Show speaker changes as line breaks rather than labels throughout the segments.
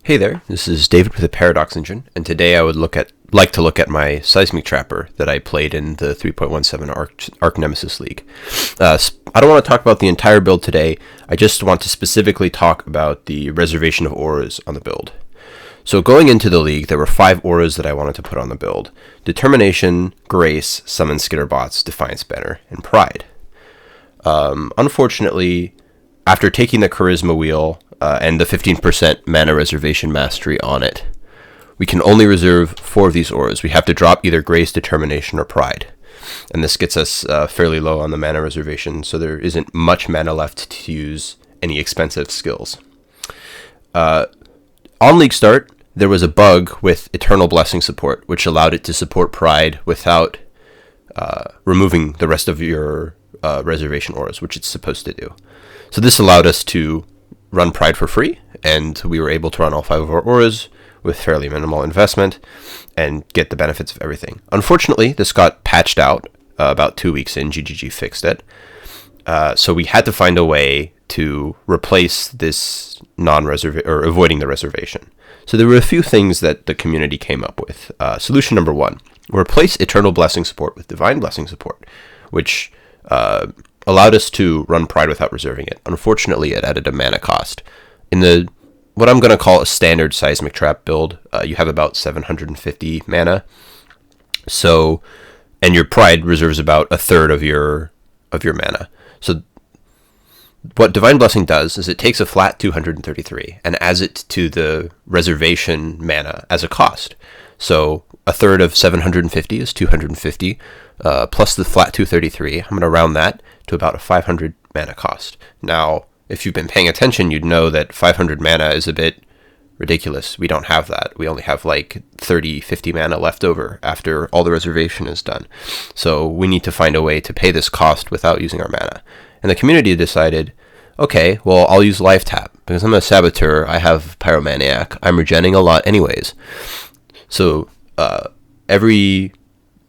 Hey there, this is David with the Paradox Engine, and today I would like to look at my Seismic Trapper that I played in the 3.17 Arc Nemesis League. I don't want to talk about the entire build today, I just want to specifically talk about the reservation of auras on the build. So going into the league, there were 5 auras that I wanted to put on the build. Determination, Grace, Summon Skitterbots, Defiance Banner, and Pride. Unfortunately, after taking the Charisma wheel, and the 15% mana reservation mastery on it, we can only reserve 4 of these auras. We have to drop either Grace, Determination, or Pride. And this gets us fairly low on the mana reservation, so there isn't much mana left to use any expensive skills. On League Start, there was a bug with Eternal Blessing support, which allowed it to support Pride without removing the rest of your reservation auras, which it's supposed to do. So this allowed us to run Pride for free, and we were able to run all 5 of our auras with fairly minimal investment and get the benefits of everything. Unfortunately, this got patched out about 2 weeks in. GGG fixed it. So we had to find a way to replace this avoiding the reservation. So there were a few things that the community came up with. Solution number 1, replace Eternal Blessing support with Divine Blessing support, which allowed us to run Pride without reserving it. Unfortunately, it added a mana cost. In what I'm going to call a standard Seismic Trap build, you have about 750 mana. So, and your Pride reserves about a third of your mana. So what Divine Blessing does is it takes a flat 233 and adds it to the reservation mana as a cost. So a third of 750 is 250, plus the flat 233. I'm going to round that to about a 500 mana cost. Now, if you've been paying attention, you'd know that 500 mana is a bit ridiculous. We don't have that. We only have like 30, 50 mana left over after all the reservation is done. So we need to find a way to pay this cost without using our mana. And the community decided, okay, well, I'll use Lifetap. Because I'm a Saboteur, I have Pyromaniac, I'm regenning a lot anyways. So every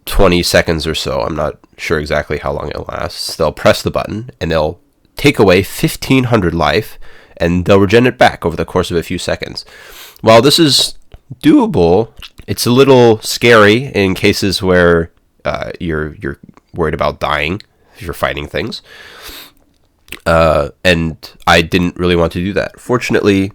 20 seconds or so, I'm not sure exactly how long it lasts, they'll press the button and they'll take away 1500 life and they'll regen it back over the course of a few seconds. While this is doable, it's a little scary in cases where you're worried about dying if you're fighting things. And I didn't really want to do that. Fortunately,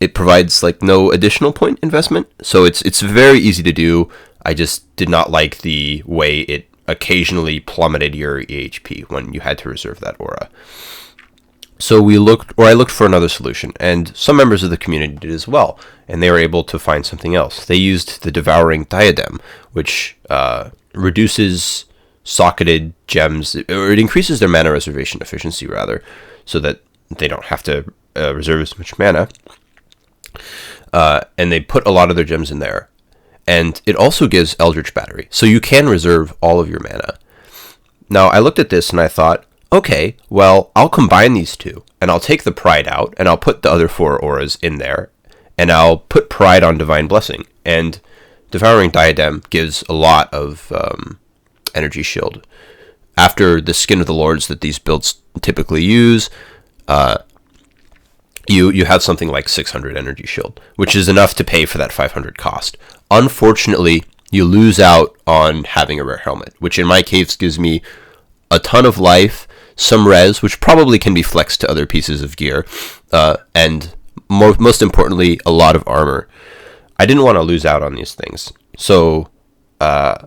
it provides like no additional point investment, so it's very easy to do. I just did not like the way it occasionally plummeted your EHP when you had to reserve that aura. So I looked for another solution, and some members of the community did as well, and they were able to find something else. They used the Devouring Diadem, which reduces socketed gems, or it increases their mana reservation efficiency rather, so that they don't have to reserve as much mana. And they put a lot of their gems in there. And it also gives Eldritch Battery, so you can reserve all of your mana. Now, I looked at this and I thought, okay, well, I'll combine these two, and I'll take the Pride out, and I'll put the other 4 auras in there, and I'll put Pride on Divine Blessing. And Devouring Diadem gives a lot of energy shield. After the Skin of the Lords that these builds typically use, you have something like 600 energy shield, which is enough to pay for that 500 cost. Unfortunately, you lose out on having a rare helmet, which in my case gives me a ton of life, some res, which probably can be flexed to other pieces of gear, and most importantly, a lot of armor. I didn't want to lose out on these things, so I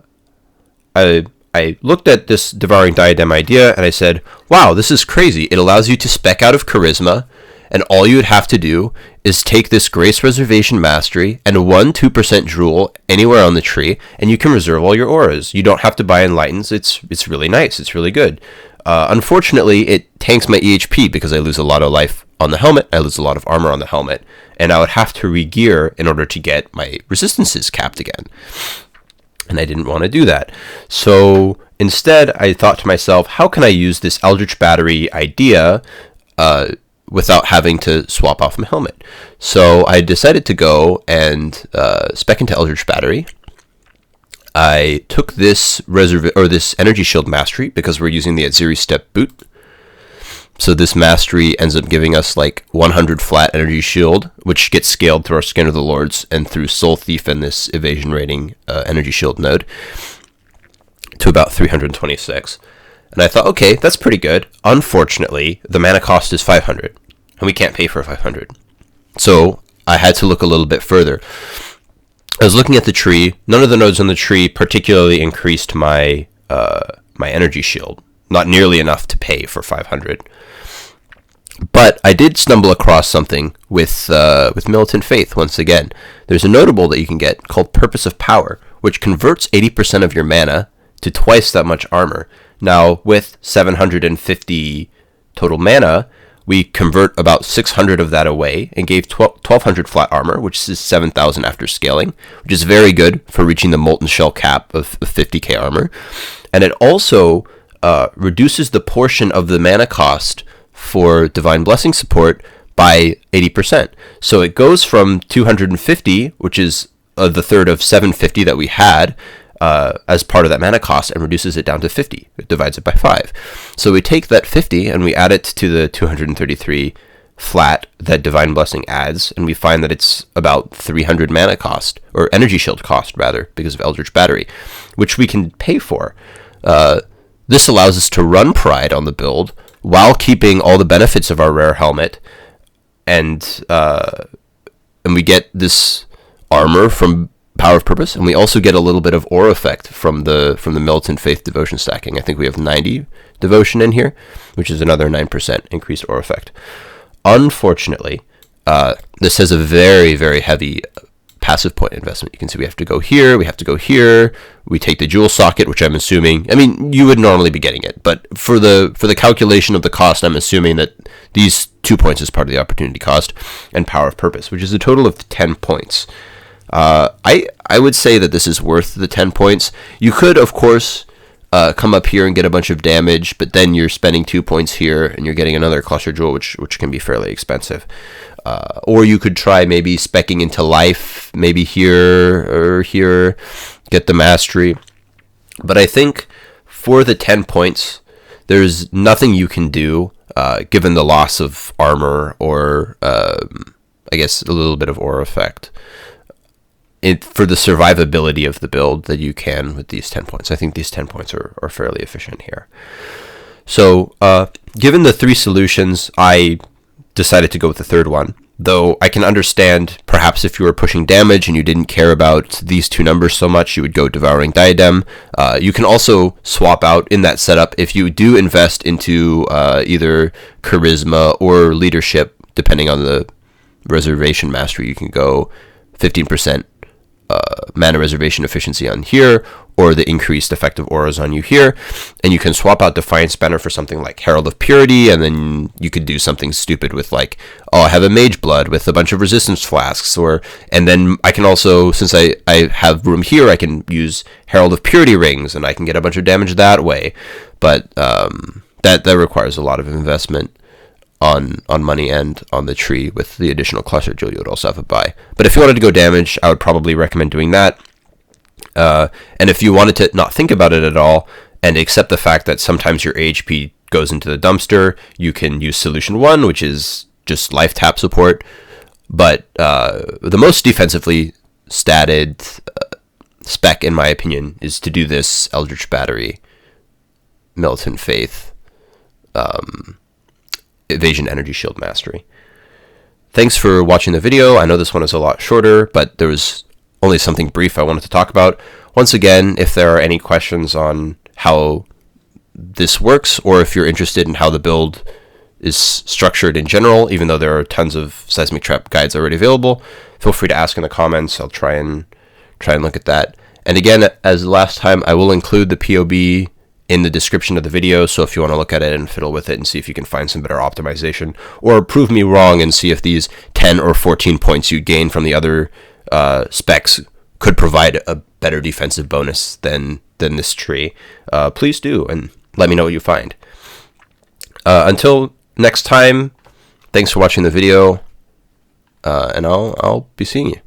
looked at this Devouring Diadem idea, and I said, wow, this is crazy. It allows you to spec out of Charisma, and all you would have to do is take this Grace Reservation Mastery and 1-2% Drool anywhere on the tree, and you can reserve all your auras. You don't have to buy Enlightens. It's really nice. It's really good. Unfortunately, it tanks my EHP because I lose a lot of life on the helmet. I lose a lot of armor on the helmet, and I would have to re-gear in order to get my resistances capped again. And I didn't want to do that. So instead, I thought to myself, how can I use this Eldritch Battery idea without having to swap off my helmet? So I decided to go and spec into Eldritch Battery. I took this this energy shield mastery because we're using the Aziri step boot. So this mastery ends up giving us like 100 flat energy shield, which gets scaled through our Skin of the Lords and through Soul Thief and this evasion rating energy shield node to about 326. And I thought, okay, that's pretty good. Unfortunately, the mana cost is 500, and we can't pay for 500. So I had to look a little bit further. I was looking at the tree. None of the nodes on the tree particularly increased my my energy shield. Not nearly enough to pay for 500. But I did stumble across something with Militant Faith once again. There's a notable that you can get called Purpose of Power, which converts 80% of your mana to twice that much armor. Now, with 750 total mana, we convert about 600 of that away and gave 1200 flat armor, which is 7,000 after scaling, which is very good for reaching the Molten Shell cap of 50k armor. And it also reduces the portion of the mana cost for Divine Blessing support by 80%. So it goes from 250, which is the third of 750 that we had as part of that mana cost, and reduces it down to 50. It divides it by 5. So we take that 50 and we add it to the 233 flat that Divine Blessing adds, and we find that it's about 300 mana cost, or energy shield cost rather, because of Eldritch Battery, which we can pay for. This allows us to run Pride on the build while keeping all the benefits of our rare helmet, and we get this armor from Power of Purpose, and we also get a little bit of aura effect from the Militant Faith devotion stacking. I think we have 90 devotion in here, which is another 9% increased aura effect. Unfortunately, this has a very, very heavy passive point investment. You can see we have to go here, we have to go here, we take the jewel socket, which I'm assuming, I mean, you would normally be getting it, but for the calculation of the cost, I'm assuming that these 2 points is part of the opportunity cost, and Power of Purpose, which is a total of 10 points. I would say that this is worth the 10 points. You could, of course, come up here and get a bunch of damage, but then you're spending 2 points here, and you're getting another cluster jewel, which can be fairly expensive. Or you could try maybe speccing into life, maybe here or here, get the mastery. But I think for the 10 points, there's nothing you can do, given the loss of armor or, I guess, a little bit of aura effect, for the survivability of the build that you can with these 10 points. I think these 10 points are fairly efficient here. So, given the 3 solutions, I decided to go with the third one, though I can understand perhaps if you were pushing damage and you didn't care about these 2 numbers so much, you would go Devouring Diadem. You can also swap out in that setup if you do invest into either Charisma or Leadership, depending on the Reservation Mastery. You can go 15% mana reservation efficiency on here, or the increased effective auras on you here, and you can swap out Defiance Banner for something like Herald of Purity, and then you could do something stupid with like, oh, I have a Mage Blood with a bunch of Resistance Flasks, and then I can also, since I have room here, I can use Herald of Purity rings, and I can get a bunch of damage that way, but that requires a lot of investment on money and on the tree with the additional cluster jewel you would also have to buy. But if you wanted to go damage, I would probably recommend doing that. And if you wanted to not think about it at all and accept the fact that sometimes your HP goes into the dumpster, you can use Solution 1, which is just Lifetap support. But the most defensively statted spec, in my opinion, is to do this Eldritch Battery, Militant Faith, Evasion Energy Shield Mastery. Thanks for watching the video. I know this one is a lot shorter, but there was only something brief I wanted to talk about. Once again, if there are any questions on how this works, or if you're interested in how the build is structured in general, even though there are tons of Seismic Trap guides already available, feel free to ask in the comments. I'll try and look at that. And again, as last time, I will include the POB in the description of the video, so if you want to look at it and fiddle with it and see if you can find some better optimization, or prove me wrong and see if these 10 or 14 points you gain from the other specs could provide a better defensive bonus than this tree, please do, and let me know what you find. Until next time, thanks for watching the video, and I'll be seeing you.